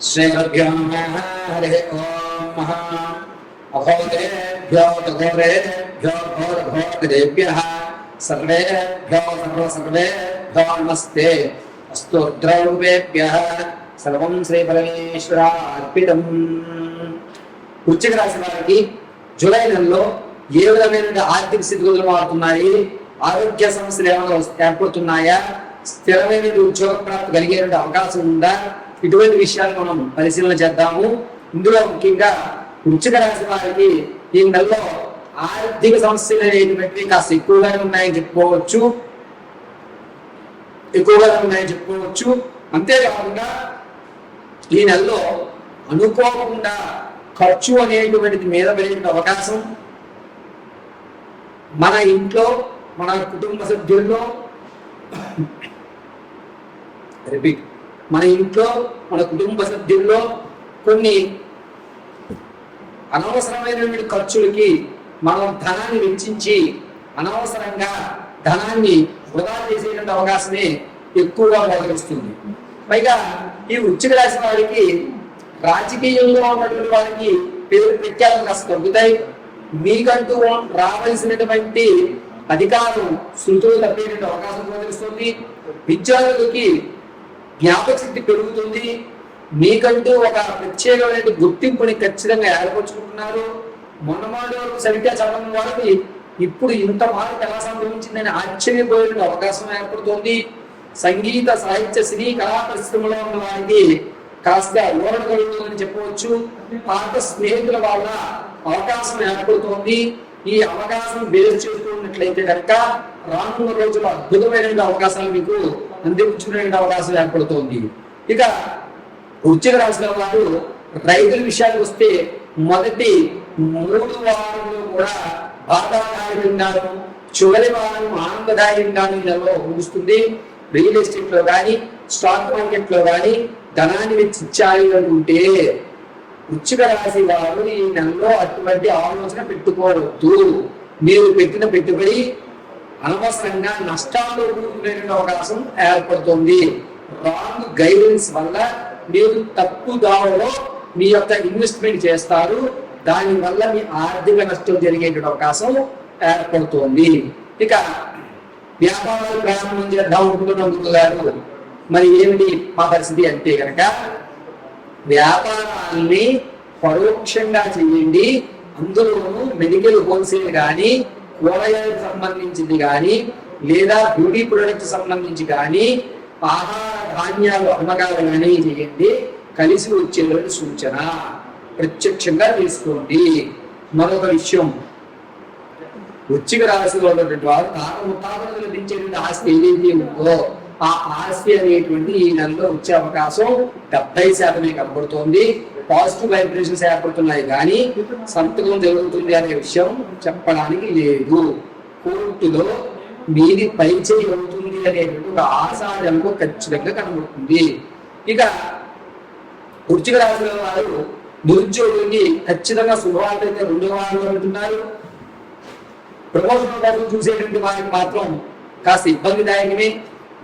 श्रीगुरुभ्यो नमः हरिः ओम् अघोरेभ्यो घोरेभ्यो घोरघोरेभ्यः सर्वेभ्यो सर्वेभ्यो नमस्ते अस्तु द्रव्येभ्यः सर्वं श्री परमेश्वरार्पितम्। వృశ్చిక రాశి వారికి జూలై నెలలో ఏ విధమైన ఆర్థిక స్థితిగతులు మారుతున్నాయి, ఆరోగ్య సమస్యలు ఏమైనా ఏర్పడుతున్నాయా, స్థిరమైన ఉద్యోగ ప్రాప్తి కలిగే అవకాశం ఉందా, ఇటువంటి విషయాలు మనం పరిశీలన చేద్దాము. ఇందులో ముఖ్యంగా వృశ్చిక రాశి వారికి ఈ నెలలో ఆర్థిక సమస్యలు అనేటువంటివి కాస్త ఎక్కువగానే ఉన్నాయని చెప్పుకోవచ్చు. అంతేకాకుండా ఈ నెలలో అనుకోకుండా ఖర్చు అనేటువంటిది మీద పడే అవకాశం, మన ఇంట్లో మన కుటుంబ సభ్యుల్లో కొన్ని అనవసరమైనటువంటి ఖర్చులకి మనం ధనాన్ని వెచ్చించి అనవసరంగా ధనాన్ని వృధా చేసేటువంటి అవకాశమే ఎక్కువగా గోచరిస్తుంది. పైగా ఈ వృశ్చిక రాశి వారికి రాజకీయంలో ఉన్నటువంటి వారికి పేరు ప్రఖ్యాతులు కాస్త తగ్గుతాయి. మీకంటూ రావాల్సినటువంటి అధికారం శృతులు తప్పేటువంటి అవకాశం గోచరిస్తుంది. విద్యార్థులకి జ్ఞాపకశక్తి పెరుగుతుంది. మీకంటూ ఒక ప్రత్యేకమైన గుర్తింపుని ఖచ్చితంగా ఏర్పరచుకుంటున్నారు. మొన్నమాడు వరకు సరిగ్గా చదవని వాళ్ళకి ఇప్పుడు ఇంత మార్పు ఎలా సంభవించిందని ఆశ్చర్యపోయే అవకాశం ఏర్పడుతుంది. సంగీత సాహిత్య సినీ కళా పరిశ్రమలో ఉన్న వారికి కాస్త ఊరట కలుగుతుందని చెప్పవచ్చు. పాత స్నేహితుల వల్ల అవకాశం ఏర్పడుతోంది. ఈ అవకాశం బేస్ చేసుకున్నట్లయితే కనుక రానున్న రోజుల అద్భుతమైన అవకాశాలు మీకు అందించుకునే అవకాశం ఏర్పడుతోంది. ఇక వృశ్చిక రాశి వారు రైతుల విషయానికి వస్తే మొదటి 3 వారంలో కూడా బాధాదాయకంగాను, చివరి వారం ఆనందదాయకంగాను నెలలో ముగుస్తుంది. రియల్ ఎస్టేట్ లో కానీ స్టాక్ మార్కెట్ లో కానీ ధనాన్ని వెచ్చించాలి అనుకుంటే వృశ్చిక రాశి వారు ఈ నెలలో అటువంటి ఆలోచన పెట్టుకోవద్దు. మీరు పెట్టిన పెట్టుబడి అనవసరంగా నష్టాల్లో కూరుకునే అవకాశం ఏర్పడుతుంది. రాంగ్ గైడెన్స్ వల్ల మీరు తప్పు దావలో మీ యొక్క ఇన్వెస్ట్మెంట్ చేస్తారు. దాని వల్ల మీ ఆర్థిక నష్టం జరిగేటువంటి అవకాశం ఏర్పడుతోంది. ఇక వ్యాపారాలు ప్రారంభం చేద్దాం అనుకుంటున్నారు. మరి ఏమిటి మా పరిస్థితి అంటే కనుక వ్యాపారాన్ని పరోక్షంగా చేయండి. అందులోనూ మెడికల్ హోల్సేల్ కానీ, కూరగాయలకు సంబంధించింది కానీ, లేదా బ్యూటీ ప్రొడక్ట్స్ సంబంధించి కానీ, ఆహార ధాన్యాలు అమ్మకాలు కానీ చేయండి. కలిసి వచ్చేటువంటి సూచన ప్రత్యక్షంగా తీసుకోండి. మరొక విషయం, వృశ్చిక రాశిలో ఉన్నటువంటి వారు తాత ముత్తాతలు లభించేటువంటి ఆస్తి ఏదైతే ఉందో ఆ ఆస్తి అనేటువంటి ఈ నెలలో వచ్చే అవకాశం 70% కనబడుతోంది. పాజిటివ్ వైబ్రేషన్స్ ఏర్పడుతున్నాయి కానీ సంతకం జరుగుతుంది అనే విషయం చెప్పడానికి లేదు. కోర్టులో మీది పైచేయి అవుతుంది అనేటువంటి ఒక ఆశాజనకు ఖచ్చితంగా కనబడుతుంది. ఇక వృశ్చిక రాశిలో వారు నిరుద్యోగులకి ఖచ్చితంగా శుభవార్త అయితే 2వ వారంలో ఉంటున్నారు. ప్రమోషన్ కోసం చూసేటువంటి వారికి మాత్రం కాస్త ఇబ్బందిదాయకమే.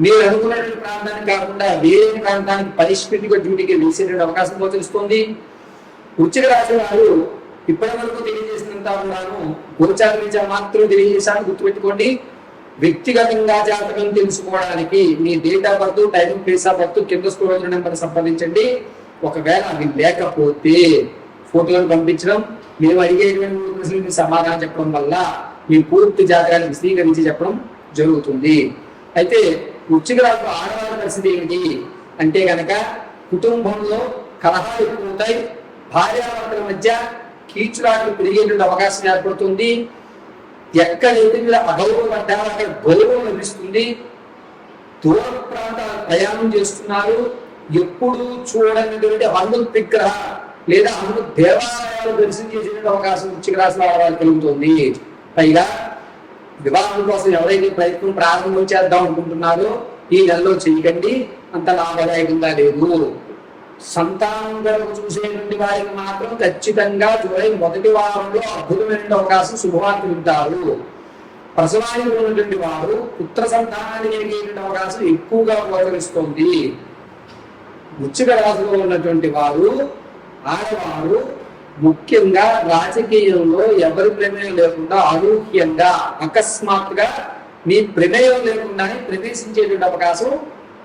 మీరు అనుకున్నటువంటి ప్రాంతానికి కాకుండా వేరే ప్రాంతానికి పరిష్కృతిగా డ్యూటీకి వేసేటువంటి అవకాశం గోచరిస్తుంది. వృశ్చిక రాశి వారు ఇప్పటి వరకు తెలియజేసినంత ఉన్నాను గోచార రీత్యా మాత్రం తెలియజేశాను. గుర్తుపెట్టుకోండి, వ్యక్తిగతంగా జాతకం తెలుసుకోవడానికి మీ date of birth, time, place of birth కింద స్క్రోల్ నెంబర్ సంప్రదించండి. ఒకవేళ అది లేకపోతే ఫోటోలు పంపించడం, మేము అడిగేటువంటి ప్రశ్నలకు సమాధానం చెప్పడం వల్ల మీ పూర్తి జాతకాన్ని విశదీకరించి చెప్పడం జరుగుతుంది. అయితే వృశ్చిక రాశి ఆడవారి పరిస్థితి ఏమిటి అంటే కనుక కుటుంబంలో కలహాలు ఎక్కువవుతాయి. భార్యాభర్తల మధ్య కీచులాట్లు పెరిగేటువంటి అవకాశం ఏర్పడుతుంది. ఎక్కడైతే అగౌరవపడ్డారో అక్కడ గౌరవం లభిస్తుంది. దూర ప్రాంతాల ప్రయాణం చేస్తున్నారు. ఎప్పుడు చూడనటువంటి హనుమ విగ్రహ లేదా హనుమ దేవాలయాలు దర్శనం చేసేటువంటి అవకాశం వృశ్చిక రాశి వారికి కలుగుతుంది. పైగా వివాహం కోసం ఎవరైతే ప్రయత్నం ప్రారంభం చేద్దాం అనుకుంటున్నారో ఈ నెలలో చేయకండి, అంత లాభదాయకంగా లేదు. సంతానం కొరకు చూసేటువంటి వారికి మాత్రం ఖచ్చితంగా జూలై 1వ వారంలో అద్భుతమైన అవకాశం శుభవార్త వింటారు. ప్రసవానికి ఉన్నటువంటి వారు పుత్ర సంతానాన్ని కలిగేటువంటి అవకాశం ఎక్కువగా గోచరిస్తోంది. వృశ్చిక రాశిలో ఉన్నటువంటి వారు, ఆడవారు ముఖ్యంగా రాజకీయంలో ఎవరి ప్రమేయం లేకుండా అనూహ్యంగా అకస్మాత్తుగా మీ ప్రమేయం లేకుండానే ప్రవేశించేటువంటి అవకాశం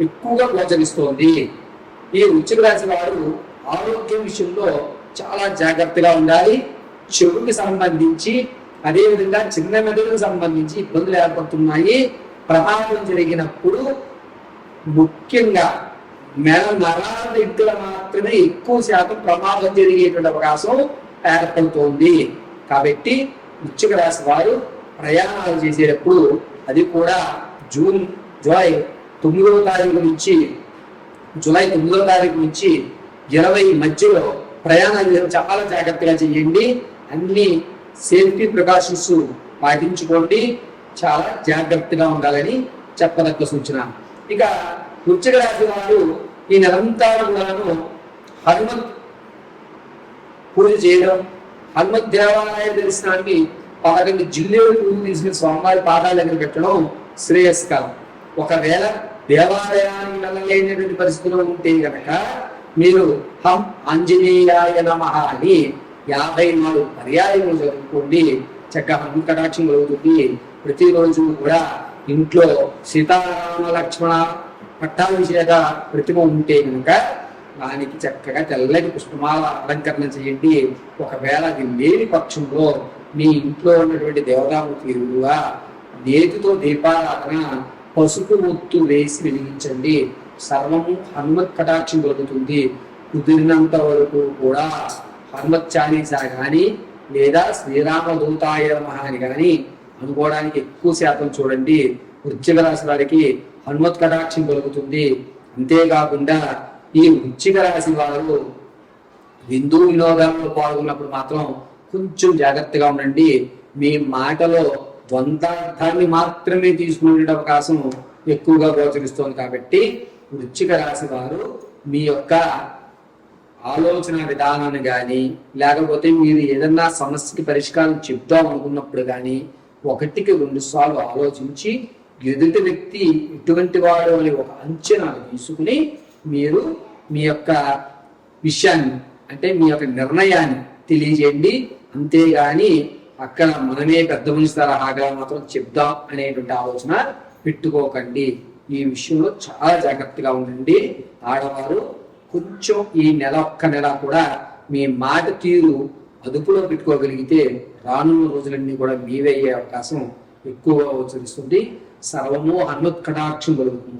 ఎక్కువగా గోచరిస్తోంది. ఈ వృశ్చిక రాశి వారు ఆరోగ్యం విషయంలో చాలా జాగ్రత్తగా ఉండాలి. చెవుకి సంబంధించి, అదేవిధంగా చిన్న మెదడుకు సంబంధించి ఇబ్బందులు ఏర్పడుతున్నాయి. ప్రమాదం జరిగినప్పుడు ముఖ్యంగా నరాల దగ్గర మాత్రమే ఎక్కువ శాతం ప్రమాదం జరిగేటువంటి అవకాశం ఏర్పడుతోంది. కాబట్టి వృశ్చిక రాశి వారు ప్రయాణాలు చేసేటప్పుడు, అది కూడా జూలై 9వ తారీఖు నుంచి 20 మధ్యలో ప్రయాణాలు చాలా జాగ్రత్తగా చేయండి. అన్ని సేఫ్టీ ప్రికాషన్స్ పాటించుకోండి. చాలా జాగ్రత్తగా ఉండాలని చెప్పదగ్గ సూచన. ఇక వృశ్చిక రాశి వారు ఈ నెలంతా కూడాను హనుమత్ పూజ చేయడం, హనుమత్ దేవాలయ దర్శనానికి 11 జిల్లేడు పూజలు తీసుకుని స్వామివారి పాదాల దగ్గర పెట్టడం శ్రేయస్కరం. ఒకవేళ దేవాలయానికి వెళ్ళలేనటువంటి పరిస్థితులు ఉంటే గనక మీరు హం ఆంజనేయాయ నమః అని 54 పర్యాయములు జరుపుకోండి. చక్కగా హనుమ కటాక్షం కలుగుతుంది. ప్రతిరోజు కూడా ఇంట్లో సీతారామ లక్ష్మణ పట్టాభిషేక ప్రతిమ ఉంటే కనుక దానికి చక్కగా తెల్లటి పుష్పమాల అలంకరణ చేయండి. ఒకవేళ అది లేని పక్షంలో మీ ఇంట్లో ఉన్నటువంటి దేవతామూర్తి ఎదురుగా నేతితో దీపారాధన, పసుపు ఒత్తు వేసి వెలిగించండి. సర్వము హనుమత్ కటాక్షం కలుగుతుంది. కుదిరినంత వరకు కూడా హనుమత్ చాలీసా కానీ లేదా శ్రీరామ దూతాయ నమః అని కానీ అనుకోవడానికి ఎక్కువ శాతం చూడండి. వృశ్చిక రాశి వారికి హనుమత్ కటాక్షం కలుగుతుంది. అంతేకాకుండా ఈ వృశ్చిక రాశి వారు విందు వినోదాల్లో పాల్గొన్నప్పుడు మాత్రం కొంచెం జాగ్రత్తగా ఉండండి. మీ మాటలో ద్వంద్వార్థాన్ని మాత్రమే తీసుకునే అవకాశం ఎక్కువగా గోచరిస్తోంది. కాబట్టి వృశ్చిక రాశి వారు మీ యొక్క ఆలోచన విధానాన్ని కానీ, లేకపోతే మీరు ఏదన్నా సమస్యకి పరిష్కారం చెప్దాం అనుకున్నప్పుడు కానీ 1కి 2 సార్లు ఆలోచించి ఎదుటి వ్యక్తి ఎటువంటి వాడు అని ఒక అంచనా తీసుకుని మీరు మీ యొక్క విషయాన్ని, అంటే మీ యొక్క నిర్ణయాన్ని తెలియజేయండి. అంతేగాని అక్కడ మనమే పెద్ద మనిషి తరహాగా మాత్రం చెప్దాం అనేటువంటి ఆలోచన పెట్టుకోకండి. ఈ విషయంలో చాలా జాగ్రత్తగా ఉండండి. ఆడవారు కొంచెం ఈ ఒక్క నెల కూడా మీ మాట తీరు అదుపులో పెట్టుకోగలిగితే రానున్న రోజులన్నీ కూడా మీవే అయ్యే అవకాశం ఎక్కువగా గోచరిస్తుంది. సర్వము హనుమత్ కటాక్షం కలుగుతుంది.